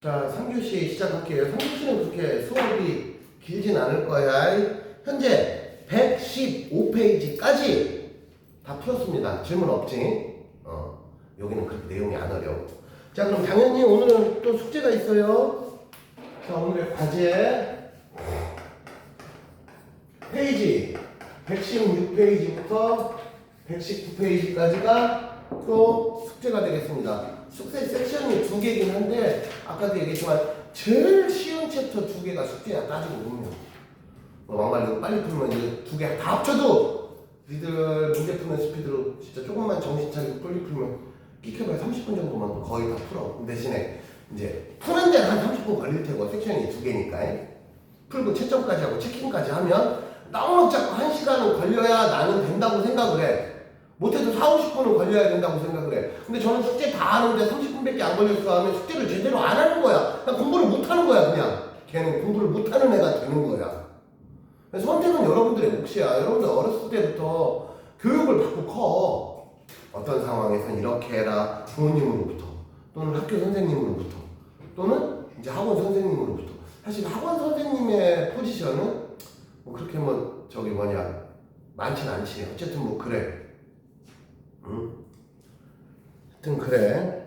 자, 3교시 시작할게요. 3교시는 그렇게 수업이 길진 않을 거야. 현재 115페이지까지 다 풀었습니다. 질문 없지? 여기는 그렇게 내용이 안 어려워. 자, 그럼 당연히 오늘은 또 숙제가 있어요. 자, 오늘의 과제 페이지 116페이지부터 119페이지까지가 또 숙제가 되겠습니다. 숙제 섹션이 두 개긴 한데 아까도 얘기했지만 제일 쉬운 챕터 두 개가 숙제야. 따지고 보면 막말로 빨리 풀면 이제 두 개 다 합쳐도 니들 문제 푸는 스피드로 진짜 조금만 정신 차리고 빨리 풀면 끼켜봐야 30분 정도만 거의 다 풀어. 그 대신에 이제 푸는 데는 한 30분 걸릴 테고 섹션이 두 개니까 풀고 채점까지 하고 체킹까지 하면 넉넉 잡고 1시간은 걸려야 나는 된다고 생각을 해. 못해도 4, 50분은 걸려야 된다고 생각을 해. 근데 저는 숙제 다 하는데 30분밖에 안 걸렸어 하면 숙제를 제대로 안 하는 거야. 그냥 공부를 못 하는 거야, 그냥. 걔는 공부를 못 하는 애가 되는 거야. 그래서 선택은 여러분들의 몫이야. 여러분들 어렸을 때부터 교육을 받고 커. 어떤 상황에선 이렇게 해라. 부모님으로부터. 또는 학교 선생님으로부터. 또는 이제 학원 선생님으로부터. 사실 학원 선생님의 포지션은 뭐 그렇게 많진 않지. 어쨌든 뭐 그래. 하여튼 그래.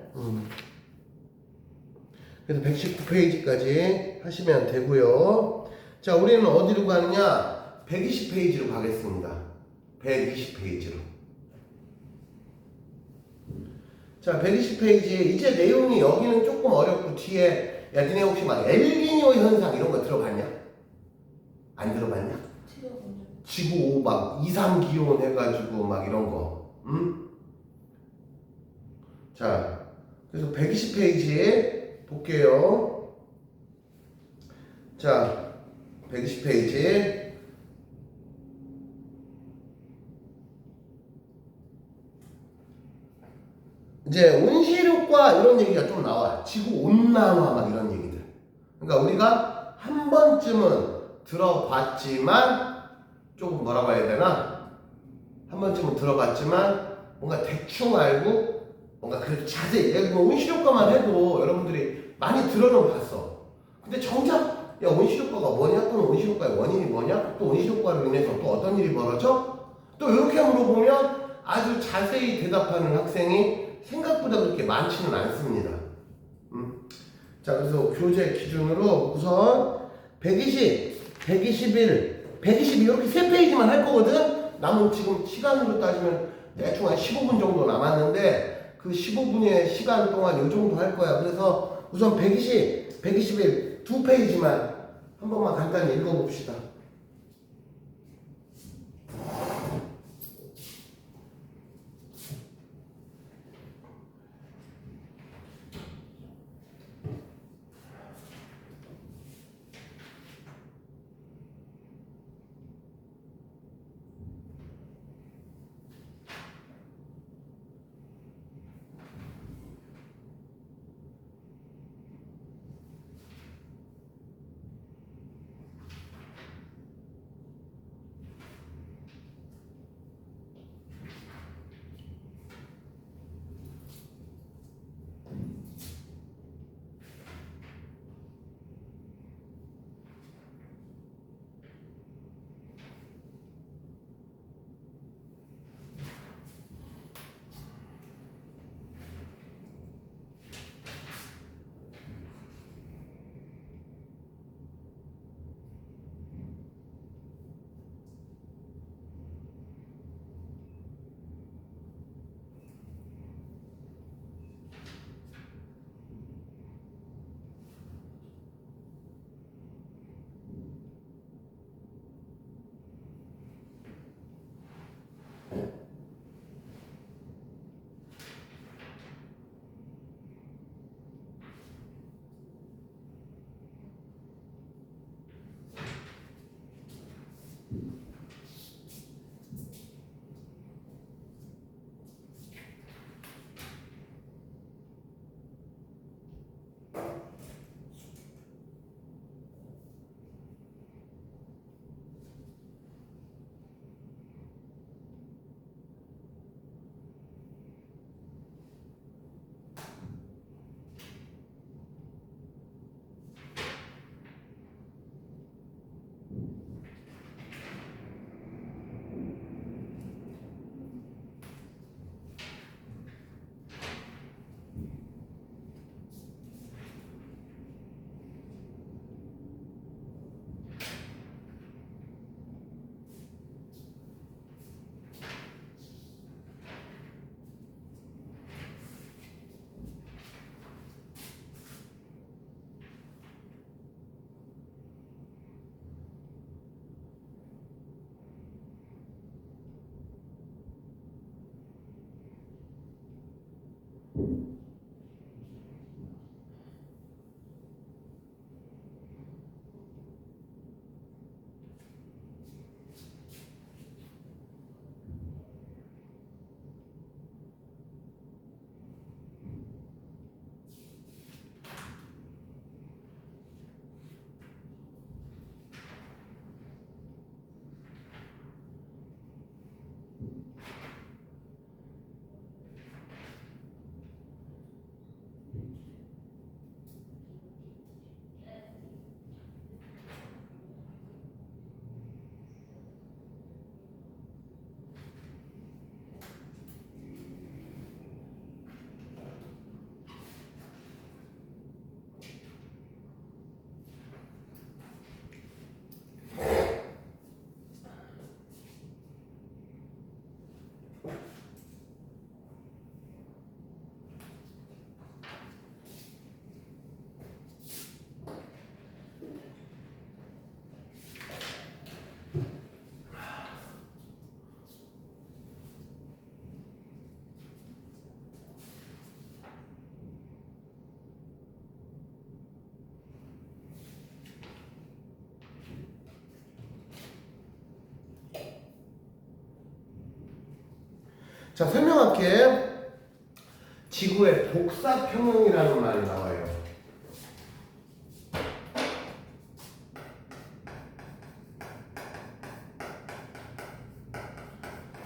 그래서 119페이지까지 하시면 되고요. 자, 우리는 어디로 가느냐? 120페이지로 가겠습니다. 120페이지로. 자, 120페이지. 이제 내용이 여기는 조금 어렵고 뒤에 야, 니네 혹시 막 엘니뇨 현상 이런 거 들어봤냐? 안 들어봤냐? 지구 막 이상 기온 해가지고 막 이런 거. 자, 그래서 120페이지 볼게요. 자, 120페이지. 이제 온실효과 이런 얘기가 좀 나와. 지구 온난화 막 이런 얘기들. 그러니까 우리가 한 번쯤은 들어봤지만 조금 뭐라고 해야 되나? 한 번쯤은 들어봤지만 뭔가 대충 알고 뭔가 그래도 자세히 온실효과만 해도 여러분들이 많이 들어는 봤어. 근데 정작 야 온실효과가 뭐냐? 또는 온실효과의 원인이 뭐냐? 또 온실효과로 인해서 또 어떤 일이 벌어져? 또 이렇게 물어보면 아주 자세히 대답하는 학생이 생각보다 그렇게 많지는 않습니다. 자, 그래서 교재 기준으로 우선 120, 121, 122 이렇게 세 페이지만 할 거거든. 남은 지금 시간으로 따지면 대충 한 15분 정도 남았는데 그 15분의 시간 동안 이 정도 할 거야. 그래서 우선 120, 121 두 페이지만 한 번만 간단히 읽어봅시다. 자, 설명할게. 지구의 복사평형이라는 말이 나와요.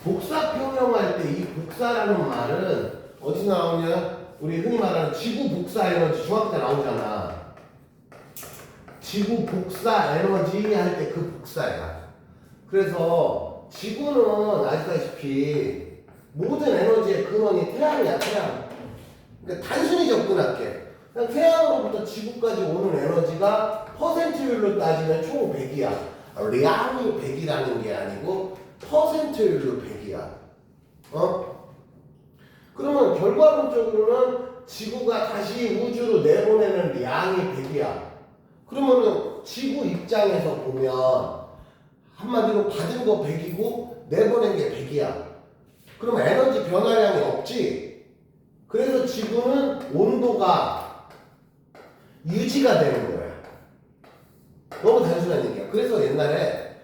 복사평형 할 때 이 복사라는 말은 어디서 나오냐? 우리 흔히 말하는 지구 복사 에너지 중학교 때 나오잖아. 지구 복사 에너지 할 때 그 복사야. 그래서 지구는 아시다시피 모든 에너지의 근원이 태양이야, 태양. 그러니까 단순히 접근할게. 그냥 태양으로부터 지구까지 오는 에너지가 퍼센트율로 따지면 총 100이야. 량이 100이라는 게 아니고 퍼센트율로 100이야. 그러면 결과론적으로는 지구가 다시 우주로 내보내는 량이 100이야. 그러면은 지구 입장에서 보면 한마디로 받은 거 100이고 내보낸 게 100이야. 그럼 에너지 변화량이 없지. 그래서 지구는 온도가 유지가 되는 거야. 너무 단순한 얘기야. 그래서 옛날에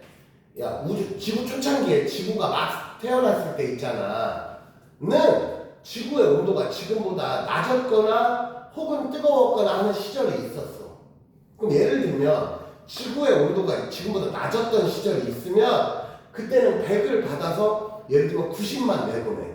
지구 초창기에 지구가 막 태어났을 때 있잖아. 는 지구의 온도가 지금보다 낮았거나 혹은 뜨거웠거나 하는 시절이 있었어. 그럼 예를 들면 지구의 온도가 지금보다 낮았던 시절이 있으면 그때는 100을 받아서 예를 들면 90만 내보내.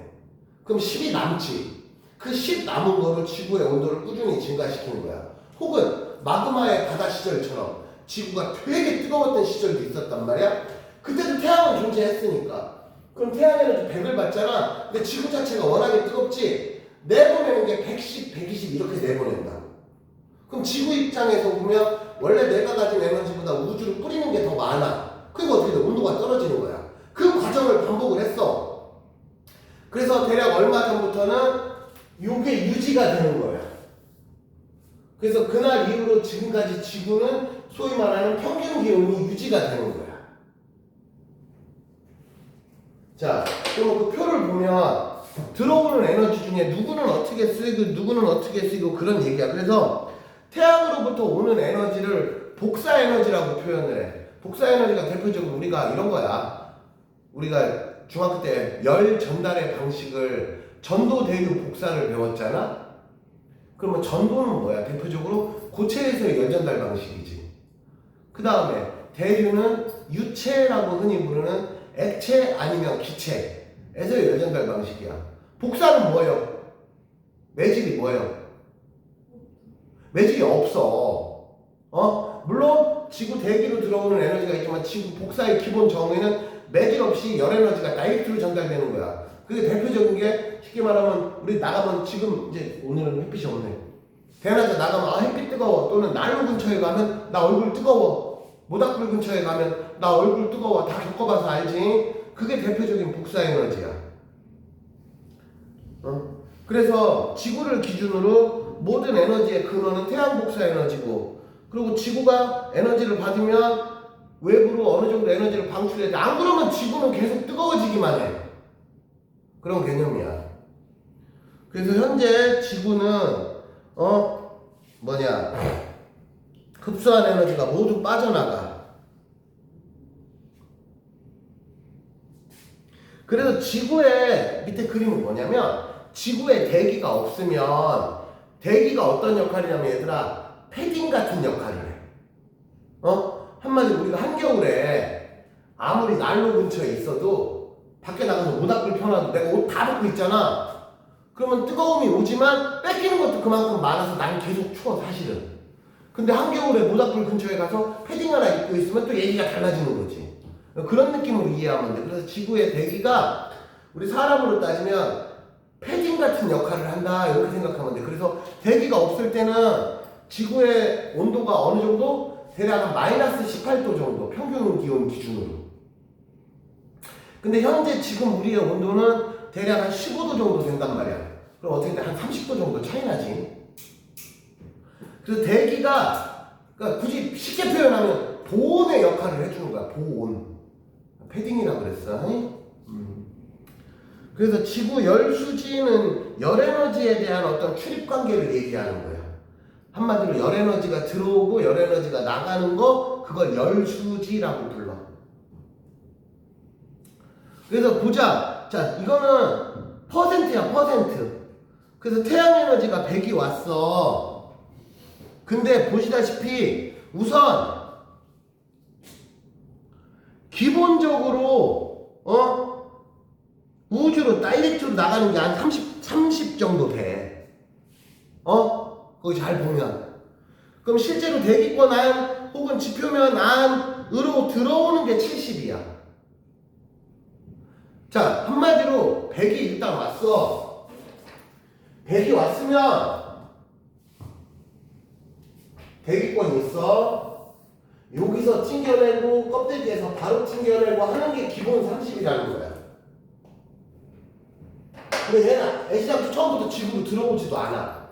그럼 10이 남지. 그 10 남은 거로 지구의 온도를 꾸준히 증가시키는 거야. 혹은 마그마의 바다 시절처럼 지구가 되게 뜨거웠던 시절도 있었단 말이야. 그때도 태양은 존재했으니까. 그럼 태양 에너지 100을 받잖아. 근데 지구 자체가 워낙에 뜨겁지. 내보내는 게 110, 120 이렇게 내보낸다고. 그럼 지구 입장에서 보면 원래 내가 가진 에너지보다 우주를 뿌리는 게 더 많아. 그리고 어떻게 돼? 온도가 떨어지는 거야. 그 과정을 반복을 했어. 그래서 대략 얼마 전부터는 이게 유지가 되는 거야. 그래서 그날 이후로 지금까지 지구는 소위 말하는 평균 기온이 유지가 되는 거야. 자, 그럼 그 표를 보면 들어오는 에너지 중에 누구는 어떻게 쓰이고 누구는 어떻게 쓰이고 그런 얘기야. 그래서 태양으로부터 오는 에너지를 복사 에너지라고 표현을 해. 복사 에너지가 대표적으로 우리가 이런 거야. 우리가 중학교 때 열 전달의 방식을 전도, 대류, 복사를 배웠잖아. 그러면 전도는 뭐야? 대표적으로 고체에서의 열 전달 방식이지. 그 다음에 대류는 유체라고 흔히 부르는 액체 아니면 기체에서의 열 전달 방식이야. 복사는 뭐예요? 매질이 뭐예요? 매질이 없어. 물론 지구 대기로 들어오는 에너지가 있지만 지구 복사의 기본 정의는 매질 없이 열 에너지가 다이렉트로 전달되는 거야. 그게 대표적인 게 쉽게 말하면 우리 나가면 지금 이제 오늘은 햇빛이 없네. 대낮에 나가면 햇빛 뜨거워. 또는 난로 근처에 가면 나 얼굴 뜨거워. 모닥불 근처에 가면 나 얼굴 뜨거워. 다 겪어봐서 알지? 그게 대표적인 복사 에너지야. 그래서 지구를 기준으로 모든 에너지의 근원은 태양 복사 에너지고, 그리고 지구가 에너지를 받으면 외부로 어느 정도 에너지를 방출해야 돼. 안 그러면 지구는 계속 뜨거워지기만 해. 그런 개념이야. 그래서 현재 지구는 흡수한 에너지가 모두 빠져나가. 그래서 지구의 밑에 그림은 뭐냐면 지구에 대기가 없으면 대기가 어떤 역할이냐면 얘들아 패딩 같은 역할을 해. 한마디로 우리가 한겨울에 아무리 난로 근처에 있어도 밖에 나가서 모닥불 펴놔도 내가 옷 다 벗고 있잖아. 그러면 뜨거움이 오지만 뺏기는 것도 그만큼 많아서 난 계속 추워 사실은. 근데 한겨울에 모닥불 근처에 가서 패딩 하나 입고 있으면 또 얘기가 달라지는 거지. 그런 느낌으로 이해하면 돼. 그래서 지구의 대기가 우리 사람으로 따지면 패딩 같은 역할을 한다 이렇게 생각하면 돼. 그래서 대기가 없을 때는 지구의 온도가 어느 정도? 대략 한 마이너스 18도 정도 평균 기온 기준으로. 근데 현재 지금 우리의 온도는 대략 한 15도 정도 된단 말이야. 그럼 어떻게 돼? 한 30도 정도 차이 나지. 그래서 대기가 그러니까 굳이 쉽게 표현하면 보온의 역할을 해주는 거야. 보온. 패딩이라고 그랬어. 그래서 지구 열수지는 열에너지에 대한 어떤 출입관계를 얘기하는 거야. 한마디로 열에너지가 들어오고 열에너지가 나가는 거 그걸 열수지라고 불러. 그래서 보자. 자, 이거는 퍼센트야, 퍼센트. 그래서 태양 에너지가 100이 왔어. 근데 보시다시피 우선 기본적으로 우주로 다이렉트로 나가는 게 한 30 정도 돼. 거기 잘 보면. 그럼 실제로 대기권 안 혹은 지표면 안으로 들어오는 게 70이야. 자, 한마디로 100이 일단 왔어. 100이 왔으면 대기권이 있어. 여기서 튕겨내고 껍데기에서 바로 튕겨내고 하는 게 기본 30이라는 거야. 근데 얘는 애시당초 처음부터 지구로 들어오지도 않아.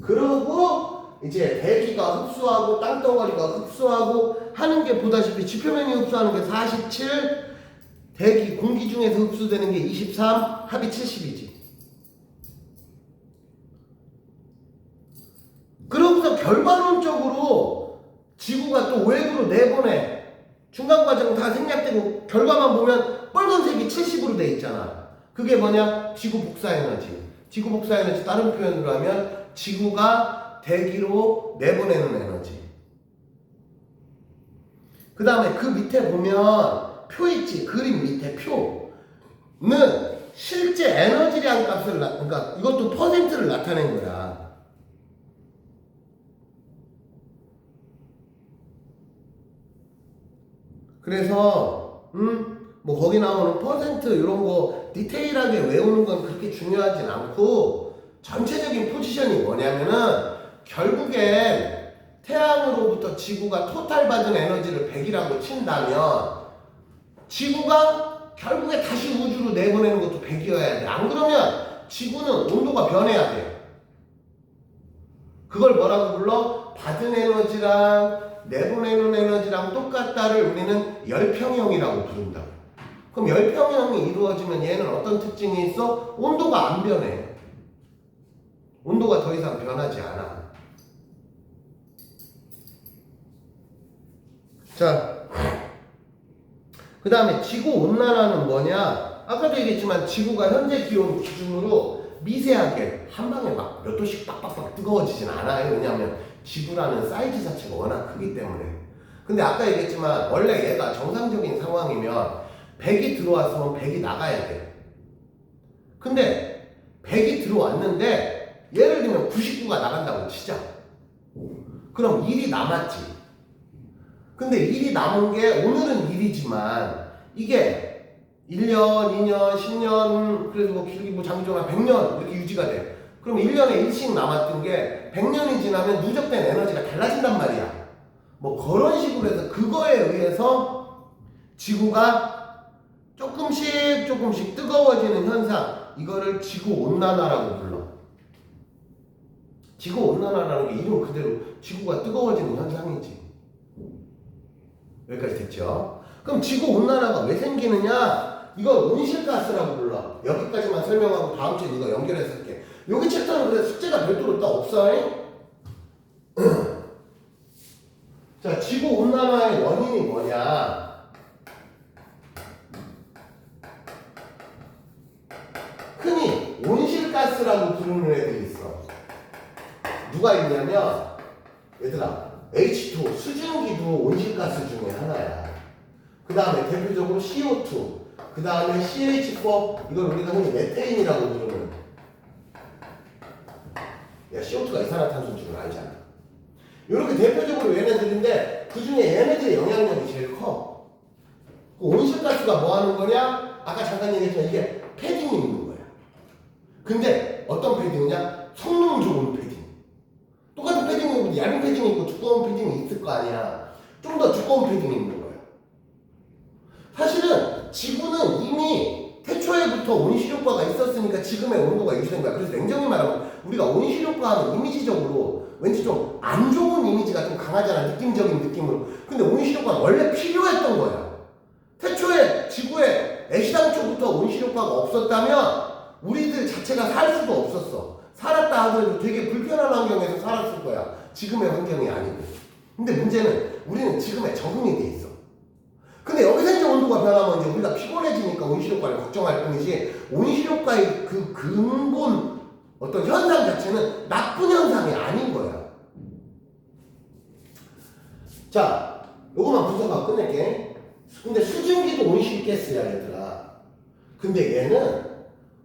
그러고 이제 대기가 흡수하고 땅덩어리가 흡수하고 하는 게 보다시피 지표면이 흡수하는 게 47, 대기 공기 중에서 흡수되는 게 23, 합이 70이지. 그러고서 결과론적으로 지구가 또 외부로 내보내. 중간 과정 다 생략되고 결과만 보면 빨간색이 70으로 돼 있잖아. 그게 뭐냐? 지구 복사 에너지. 지구 복사 에너지 다른 표현으로 하면 지구가 대기로 내보내는 에너지. 그 다음에 그 밑에 보면 표 있지. 그림 밑에 표는 실제 에너지량 값을 그러니까 이것도 퍼센트를 나타낸 거야. 그래서 뭐 거기 나오는 퍼센트 이런 거 디테일하게 외우는 건 그렇게 중요하진 않고 전체적인 포지션이 뭐냐면은 결국엔 태양으로부터 지구가 토탈 받은 에너지를 100이라고 친다면 지구가 결국에 다시 우주로 내보내는 것도 100이어야 돼. 안 그러면 지구는 온도가 변해야 돼. 그걸 뭐라고 불러? 받은 에너지랑 내보내는 에너지랑 똑같다를 우리는 열평형이라고 부른다. 그럼 열평형이 이루어지면 얘는 어떤 특징이 있어? 온도가 안 변해. 온도가 더 이상 변하지 않아. 자, 그 다음에 지구온난화는 뭐냐? 아까도 얘기했지만 지구가 현재 기온 기준으로 미세하게 한 방에 막 몇 도씩 빡빡빡 뜨거워지진 않아요. 왜냐하면 지구라는 사이즈 자체가 워낙 크기 때문에. 근데 아까 얘기했지만 원래 얘가 정상적인 상황이면 100이 들어왔으면 100이 나가야 돼. 근데 100이 들어왔는데 예를 들면 99가 나간다고 치자. 그럼 1이 남았지. 근데 1이 남은 게 오늘은 1이지만 이게 1년, 2년, 10년, 그래도 뭐 길게 뭐 장기적으로 100년 이렇게 유지가 돼. 그럼 1년에 1씩 남았던 게 100년이 지나면 누적된 에너지가 달라진단 말이야. 뭐 그런 식으로 해서 그거에 의해서 지구가 조금씩 뜨거워지는 현상, 이거를 지구온난화라고 불러. 지구온난화라는 게 이름 그대로 지구가 뜨거워지는 현상이지. 여기까지 됐죠? 그럼 지구온난화가 왜 생기느냐? 이걸 온실가스라고 불러. 여기까지만 설명하고 다음 주에 이거 연결해서 할게. 여기 챕터는 그래 숙제가 별도로 딱 없어. 자, 지구온난화의 원인이 뭐냐? 흔히 온실가스라고 부르는 애들이 있어. 누가 있냐면 얘들아, H2 수증기도 온실가스 중에 하나야. 그 다음에 대표적으로 CO2, 그 다음에 CH4, 이걸 우리가 흔히 메테인이라고 부르는. 야, CO2가 이산화탄소인 줄 알잖아. 이렇게 대표적으로 얘네들인데 그 중에 얘네들의 영향력이 제일 커. 그 온실가스가 뭐 하는 거냐? 아까 잠깐 얘기했지만 이게 패딩이 있는 거야. 근데 어떤 패딩이냐? 성능 좋은 패딩. 똑같은 패딩이 얇은 패딩이 있고 두꺼운 패딩이 있을 거 아니야. 좀 더 두꺼운 패딩이 있는 거야. 사실은 지구는 이미 태초에부터 온실효과가 있었으니까 지금의 온도가 유지된 거야. 그래서 냉정히 말하면 우리가 온실효과 하면 이미지적으로 왠지 좀 안 좋은 이미지가 좀 강하잖아. 느낌적인 느낌으로. 근데 온실효과는 원래 필요했던 거야. 태초에 지구에 애시당초부터 온실효과가 없었다면 우리들 자체가 살 수도 없었어. 살았다 하더라도 되게 불편한 환경에서 살았을 거야. 지금의 환경이 아니고. 근데 문제는 우리는 지금에 적응이 돼 있어. 근데 여기서 이제 온도가 온도가 변하면 이제 우리가 피곤해지니까 온실효과를 걱정할 뿐이지 온실효과의 그 근본 어떤 현상 자체는 나쁜 현상이 아닌 거야. 자, 요거만 분석하고 끝낼게. 근데 수증기도 온실가스야 얘들아. 근데 얘는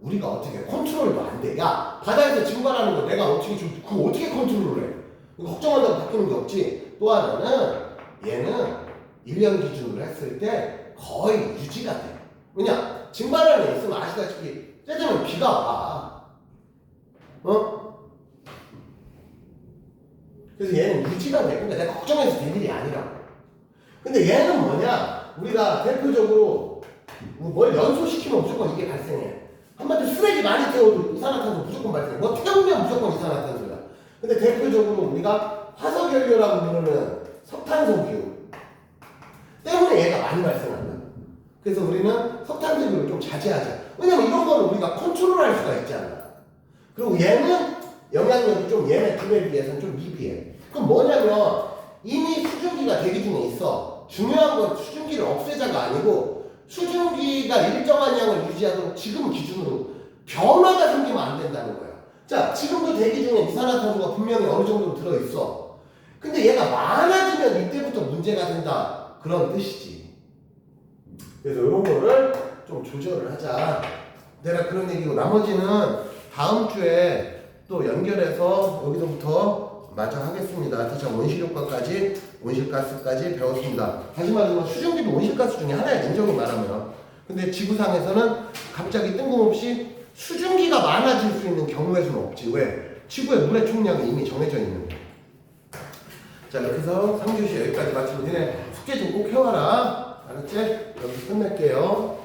우리가 어떻게 컨트롤도 안 돼. 야, 바다에서 증발하는 거 내가 어떻게 그거 어떻게 컨트롤을 해? 이거 걱정한다고 바뀌는 게 없지. 또 하나는 얘는 1년 기준으로 했을 때 거의 유지가 돼. 왜냐? 증발하는 애 있으면 아시다시피 짜증면 비가 와. 그래서 얘는 유지가 돼. 근데 내가 걱정해서 될 일이 아니라고. 근데 얘는 뭐냐? 우리가 대표적으로 뭘 연소시키면 무조건 이게 발생해. 한마디로 쓰레기 많이 태워도 이산화탄소 무조건 발생해. 뭐 태우면 무조건 이산화탄소야. 근데 대표적으로 우리가 화석연료라고 부르는 석탄석유 때문에 얘가 많이 발생한다. 그래서 우리는 석탄석유를 좀 자제하자. 왜냐면 이런 거는 우리가 컨트롤할 수가 있잖아. 그리고 얘는 영향력이 좀 얘네 둘에 비해서는 좀 미비해. 그럼 뭐냐면 이미 수증기가 대기 중에 있어. 중요한 건 수증기를 없애자가 아니고 수증기가 일정한 양을 유지하도록 지금 기준으로 변화가 생기면 안 된다는 거야. 자, 지금도 대기 중에 이산화탄소가 분명히 어느 정도 들어있어. 근데 얘가 많아지면 이때부터 문제가 된다. 그런 뜻이지. 그래서 이런 거를 좀 조절을 하자. 내가 그런 얘기고 나머지는 다음 주에 또 연결해서 여기서부터 마저 하겠습니다. 다시 온실효과까지, 온실가스까지 배웠습니다. 다시 말하면 수증기도 온실가스 중에 하나의 인정이 말하면. 근데 지구상에서는 갑자기 뜬금없이 수증기가 많아질 수 있는 경우의 수는 없지. 왜? 지구의 물의 총량이 이미 정해져 있는 거야. 자, 이렇게 해서 3교시 여기까지 마치고 니네 숙제 좀 꼭 해와라. 알았지? 여기서 끝낼게요.